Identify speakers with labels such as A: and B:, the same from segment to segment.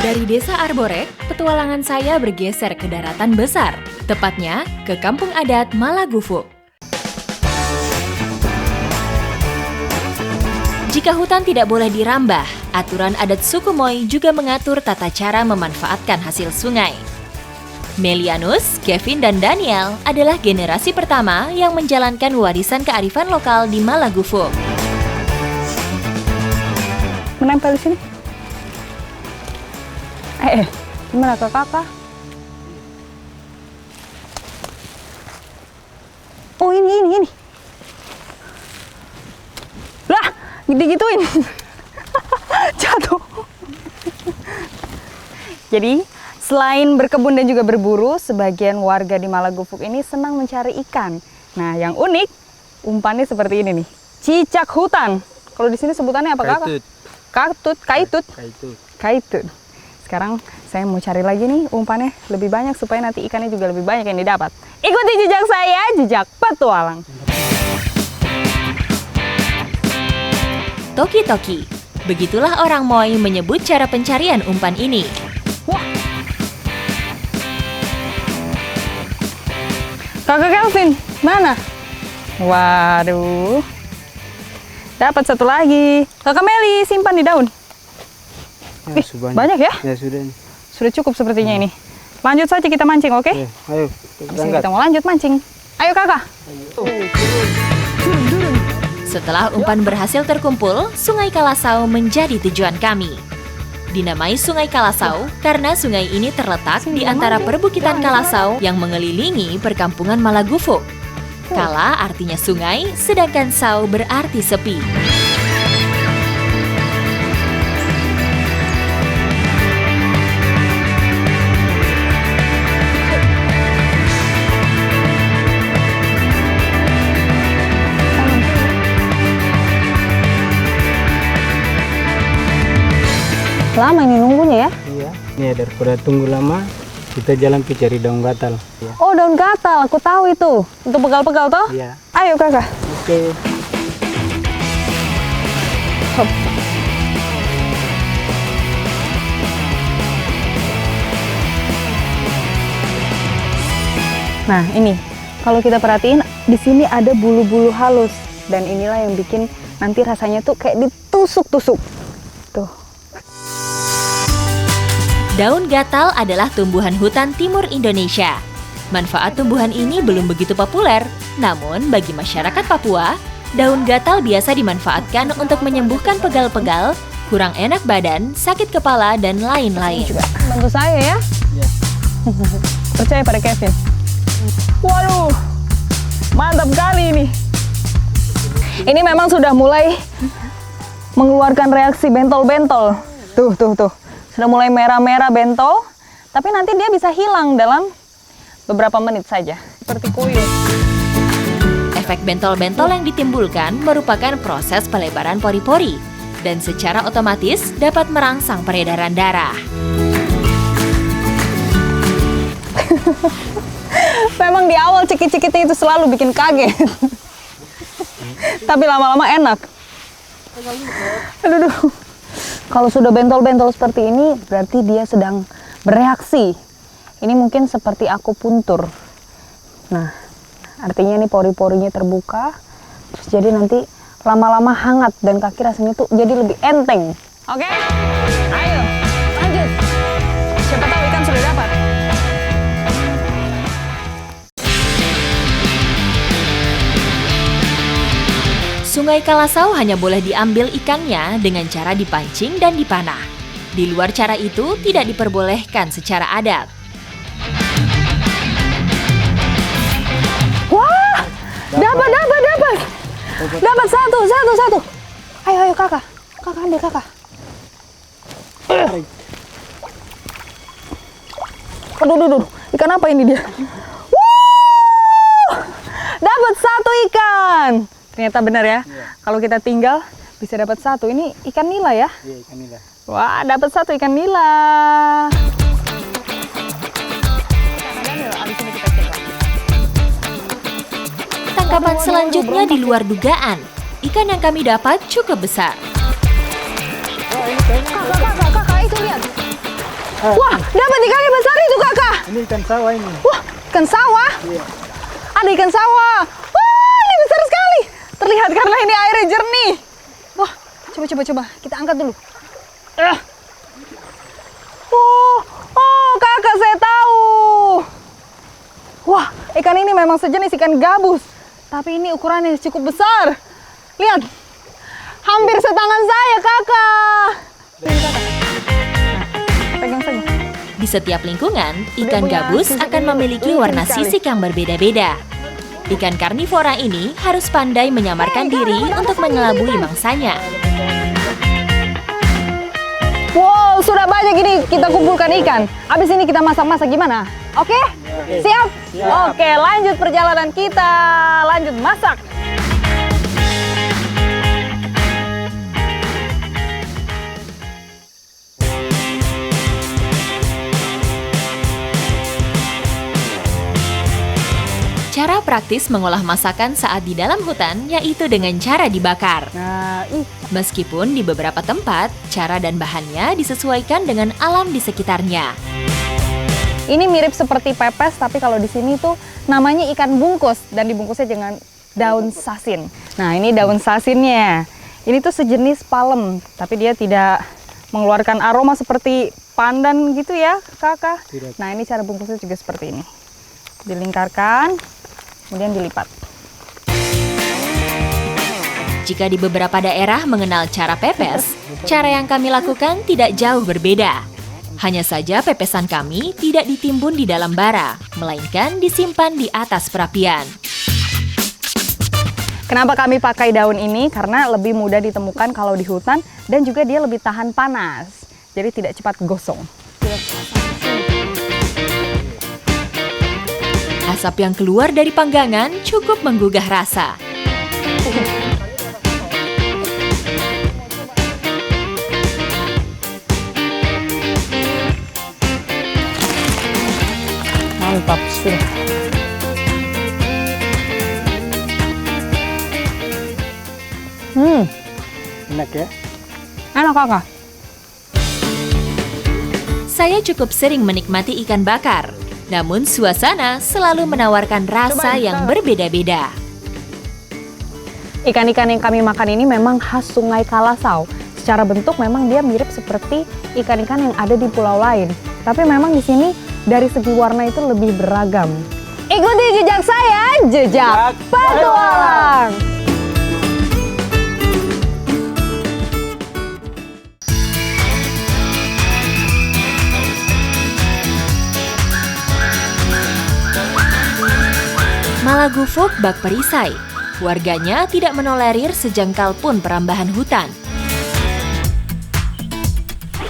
A: Dari Desa Arborek, petualangan saya bergeser ke daratan besar, tepatnya ke kampung adat Malagufuk. Jika hutan tidak boleh dirambah, aturan adat suku Moy juga mengatur tata cara memanfaatkan hasil sungai. Melianus, Kevin, dan Daniel adalah generasi pertama yang menjalankan warisan kearifan lokal di Malagufuk.
B: Menempel di sini. Gimana kakak? Oh ini. Lah, digituin. Jatuh. Jadi, selain berkebun dan juga berburu, sebagian warga di Malagufuk ini senang mencari ikan. Nah, yang unik, umpannya seperti ini nih. Cicak hutan. Kalau di sini sebutannya apa kakak? Kaitut. Sekarang saya mau cari lagi nih umpannya lebih banyak supaya nanti ikannya juga lebih banyak yang didapat. Ikuti jejak saya, jejak petualang.
A: Toki-toki. Begitulah orang Moy menyebut cara pencarian umpan ini.
B: Wah. Kakak Kelvin, mana? Waduh. Dapat satu lagi. Kakak Meli, simpan di daun.
C: Ya,
B: banyak ya?
C: Ya sudah.
B: Sudah cukup sepertinya ini. Lanjut saja kita mancing, oke?
C: Ya, ayo.
B: Kita mau lanjut mancing. Ayo kakak.
A: Setelah umpan berhasil terkumpul, Sungai Kalasau menjadi tujuan kami. Dinamai Sungai Kalasau karena sungai ini terletak di antara perbukitan Kalasau yang mengelilingi perkampungan Malagufuk. Kala artinya sungai, sedangkan sau berarti sepi.
B: Lama ini nunggunya ya?
C: Iya. Nih daripada tunggu lama, kita jalan cari daun gatal. Ya.
B: Oh, daun gatal, aku tahu itu. Untuk pegal-pegal toh?
C: Iya.
B: Ayo kakak.
C: Oke.
B: Hop. Nah, ini kalau kita perhatiin di sini ada bulu-bulu halus dan inilah yang bikin nanti rasanya tuh kayak ditusuk-tusuk. Tuh.
A: Daun gatal adalah tumbuhan hutan timur Indonesia. Manfaat tumbuhan ini belum begitu populer, namun bagi masyarakat Papua, daun gatal biasa dimanfaatkan untuk menyembuhkan pegal-pegal, kurang enak badan, sakit kepala, dan lain-lain.
B: Bantu saya ya.
C: Ya.
B: Percaya pada Kevin. Waduh, mantap kali ini. Ini memang sudah mulai mengeluarkan reaksi bentol-bentol. Tuh. Sudah mulai merah-merah bentol, tapi nanti dia bisa hilang dalam beberapa menit saja. Seperti kuyup.
A: Efek bentol-bentol yang ditimbulkan merupakan proses pelebaran pori-pori dan secara otomatis dapat merangsang peredaran darah.
B: Memang di awal cekit-cekitnya itu selalu bikin kaget. Tapi lama-lama enak. Aduh. Kalau sudah bentol-bentol seperti ini, berarti dia sedang bereaksi. Ini mungkin seperti akupuntur. Nah, artinya ini pori-porinya terbuka, terus jadi nanti lama-lama hangat dan kaki rasanya tuh jadi lebih enteng. Oke? Ayo, lanjut. Siapa tahu ikan sudah dapat.
A: Sungai Kalasau hanya boleh diambil ikannya dengan cara dipancing dan dipanah. Di luar cara itu tidak diperbolehkan secara adat.
B: Wah, dapat. Dapat satu. Ayo kakak ambil kakak. Aduh, ikan apa ini dia? Dapat satu ikan. Ternyata benar ya, kalau kita tinggal bisa dapat satu. Ini ikan nila ya?
C: Iya, ikan nila.
B: Wah, dapat satu ikan nila.
A: Tangkapan selanjutnya di luar dugaan. Ikan yang kami dapat cukup besar.
B: Kakak, itu lihat. Wah, dapat ikan yang besar itu kakak.
C: Ini ikan sawah ini.
B: Wah, ikan sawah.
C: Iya.
B: Ada ikan sawah. Wah, ini besar sekali. Terlihat karena ini airnya jernih. Wah, coba. Kita angkat dulu. Oh, kakak saya tahu. Wah, ikan ini memang sejenis ikan gabus. Tapi ini ukurannya cukup besar. Lihat, hampir setangan saya, kakak. Pegang saja.
A: Di setiap lingkungan, ikan gabus akan memiliki warna sisik yang berbeda-beda. Ikan karnivora ini harus pandai menyamarkan diri untuk mengelabui mangsanya.
B: Wow, sudah banyak ini kita kumpulkan ikan. Habis ini kita masak-masak gimana? Oke? Siap? Oke, lanjut perjalanan kita. Lanjut masak.
A: Cara praktis mengolah masakan saat di dalam hutan yaitu dengan cara dibakar.
B: Nah,
A: Meskipun di beberapa tempat, cara dan bahannya disesuaikan dengan alam di sekitarnya.
B: ini mirip seperti pepes, tapi kalau di sini tuh namanya ikan bungkus dan dibungkusnya dengan daun sasin. Nah, ini daun sasinnya. Ini tuh sejenis palem, tapi dia tidak mengeluarkan aroma seperti pandan gitu ya, kakak.
C: Tidak.
B: Nah, ini cara bungkusnya juga seperti ini. Dilingkarkan, kemudian dilipat.
A: Jika di beberapa daerah mengenal cara pepes, cara yang kami lakukan tidak jauh berbeda. Hanya saja pepesan kami tidak ditimbun di dalam bara, melainkan disimpan di atas perapian.
B: Kenapa kami pakai daun ini? Karena lebih mudah ditemukan kalau di hutan dan juga dia lebih tahan panas. Jadi tidak cepat gosong.
A: Asap yang keluar dari panggangan cukup menggugah rasa.
B: Mantap sih.
C: Enak ya?
B: Enak kakak.
A: Saya cukup sering menikmati ikan bakar, namun suasana selalu menawarkan rasa yang berbeda-beda.
B: Ikan-ikan yang kami makan ini memang khas Sungai Kalasau. Secara bentuk memang dia mirip seperti ikan-ikan yang ada di pulau lain. Tapi memang di sini dari segi warna itu lebih beragam. Ikuti jejak saya, jejak petualang.
A: Malagufuk bak perisai. Warganya tidak menolerir sejengkal pun perambahan hutan.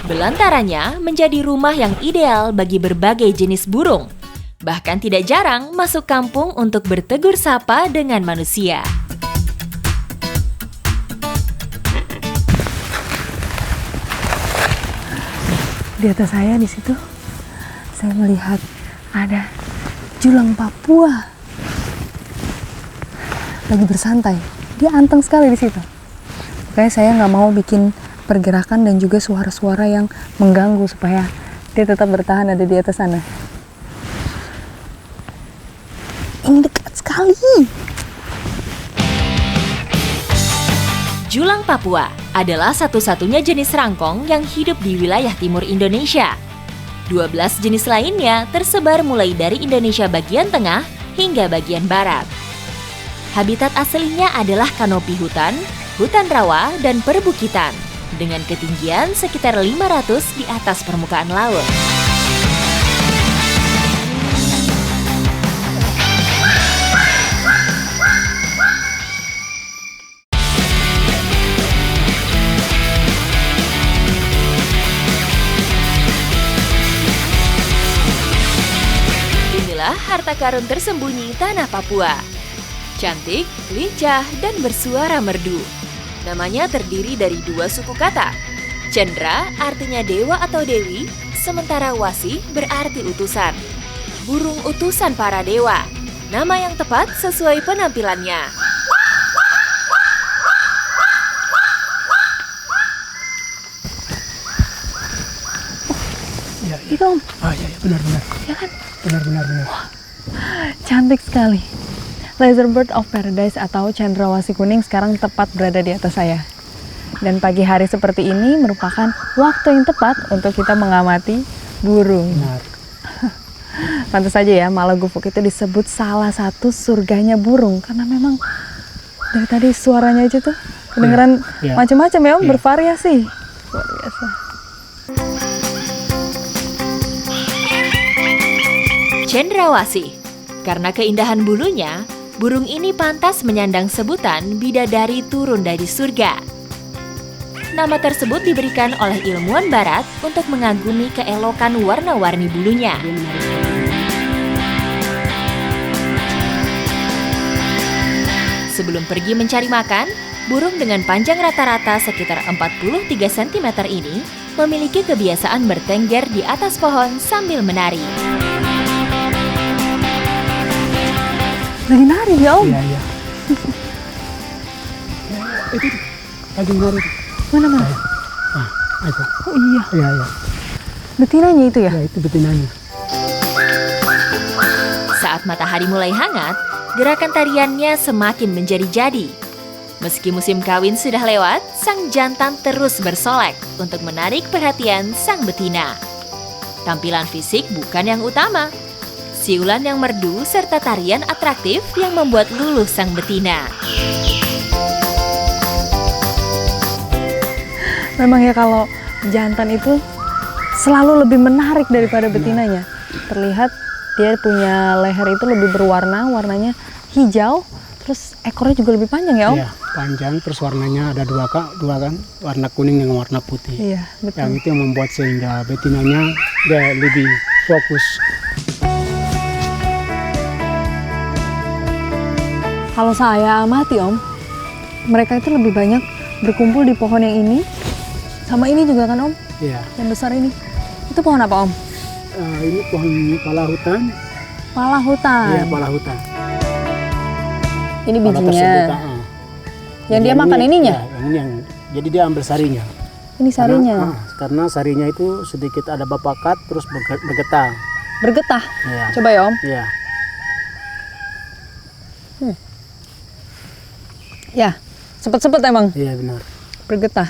A: Belantaranya menjadi rumah yang ideal bagi berbagai jenis burung. Bahkan tidak jarang masuk kampung untuk bertegur sapa dengan manusia.
B: Di atas saya di situ, saya melihat ada julang Papua lagi bersantai. Dia anteng sekali di situ. Makanya saya nggak mau bikin pergerakan dan juga suara-suara yang mengganggu supaya dia tetap bertahan ada di atas sana. Ini dekat sekali.
A: Julang Papua adalah satu-satunya jenis rangkong yang hidup di wilayah timur Indonesia. 12 jenis lainnya tersebar mulai dari Indonesia bagian tengah hingga bagian barat. Habitat aslinya adalah kanopi hutan, hutan rawa, dan perbukitan dengan ketinggian sekitar 500 di atas permukaan laut. Inilah harta karun tersembunyi tanah Papua. Cantik, lincah, dan bersuara merdu. Namanya terdiri dari dua suku kata. Cendra artinya dewa atau dewi, sementara Wasih berarti utusan. Burung utusan para dewa. Nama yang tepat sesuai penampilannya.
B: Itu Om,
C: iya, benar-benar.
B: ya kan?
C: Benar-benar.
B: Cantik sekali. Laser Bird of Paradise atau cendrawasih kuning sekarang tepat berada di atas saya. Dan pagi hari seperti ini merupakan waktu yang tepat untuk kita mengamati burung.
C: Benar.
B: Pantas saja ya, Malagufuk itu disebut salah satu surganya burung. Karena memang dari tadi suaranya aja tuh kedengeran
C: Iya.
B: macam-macam ya Om,
C: Iya.
B: bervariasi. Luar biasa.
A: Cendrawasih. Karena keindahan bulunya, burung ini pantas menyandang sebutan bidadari turun dari surga. Nama tersebut diberikan oleh ilmuwan barat untuk mengagumi keelokan warna-warni bulunya. Sebelum pergi mencari makan, burung dengan panjang rata-rata sekitar 43 cm ini memiliki kebiasaan bertengger di atas pohon sambil menari.
B: Lagi nari ya Om?
C: Iya. Itu lagi nari.
B: Mana?
C: Itu.
B: Oh iya,
C: Iya.
B: betinanya itu ya?
C: Ya, itu betinanya.
A: Saat matahari mulai hangat, gerakan tariannya semakin menjadi-jadi. Meski musim kawin sudah lewat, sang jantan terus bersolek untuk menarik perhatian sang betina. Tampilan fisik bukan yang utama. Siulan yang merdu serta tarian atraktif yang membuat luluh sang betina.
B: Memang ya kalau jantan itu selalu lebih menarik daripada betinanya. Terlihat dia punya leher itu lebih berwarna, warnanya hijau, terus ekornya juga lebih panjang ya Om?
C: Iya, panjang terus warnanya ada dua kan, warna kuning dengan warna putih.
B: Iya, betul.
C: Yang itu yang membuat sehingga betinanya dia lebih fokus.
B: Kalau saya amati Om, mereka itu lebih banyak berkumpul di pohon yang ini, sama ini juga kan Om,
C: Iya.
B: yang besar ini. Itu pohon apa Om?
C: Ini pohon pala hutan.
B: Pala hutan.
C: Iya, pala hutan.
B: Ini
C: Pala
B: bijinya.
C: tersebut,
B: Yang
C: Jadi
B: dia makan
C: ini-
B: ininya?
C: Ya, yang ini yang jadi dia ambil sarinya.
B: Ini sarinya.
C: Karena sarinya itu sedikit ada bapakat terus bergetah.
B: Bergetah.
C: Iya.
B: Coba ya Om.
C: Iya.
B: Ya, sepet-sepet emang
C: Iya benar.
B: bergetah.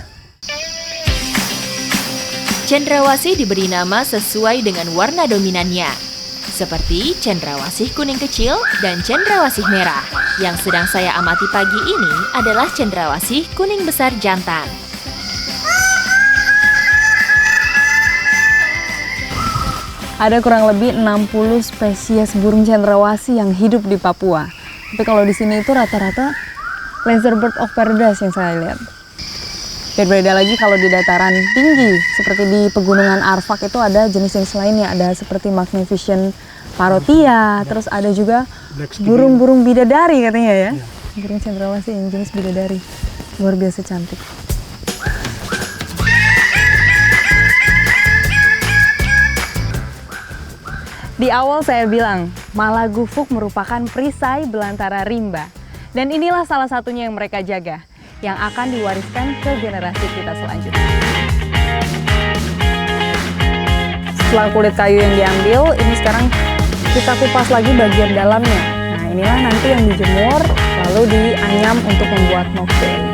A: Cendrawasih diberi nama sesuai dengan warna dominannya, seperti cendrawasih kuning kecil dan cendrawasih merah. Yang sedang saya amati pagi ini adalah cendrawasih kuning besar jantan.
B: Ada kurang lebih 60 spesies burung cendrawasih yang hidup di Papua. Tapi kalau di sini itu rata-rata Laser Bird of Paradise yang saya lihat. Berbeda lagi kalau di dataran tinggi, seperti di pegunungan Arfak itu ada jenis-jenis lainnya. Ada seperti Magnificent Parotia, terus ada juga burung-burung bidadari katanya ya. Burung cendrawasih yang jenis bidadari. Luar biasa cantik. Di awal saya bilang, Malagufuk merupakan perisai belantara rimba. Dan inilah salah satunya yang mereka jaga, yang akan diwariskan ke generasi kita selanjutnya. Setelah kulit kayu yang diambil, ini sekarang kita kupas lagi bagian dalamnya. Nah, inilah nanti yang dijemur, lalu dianyam untuk membuat mocktail.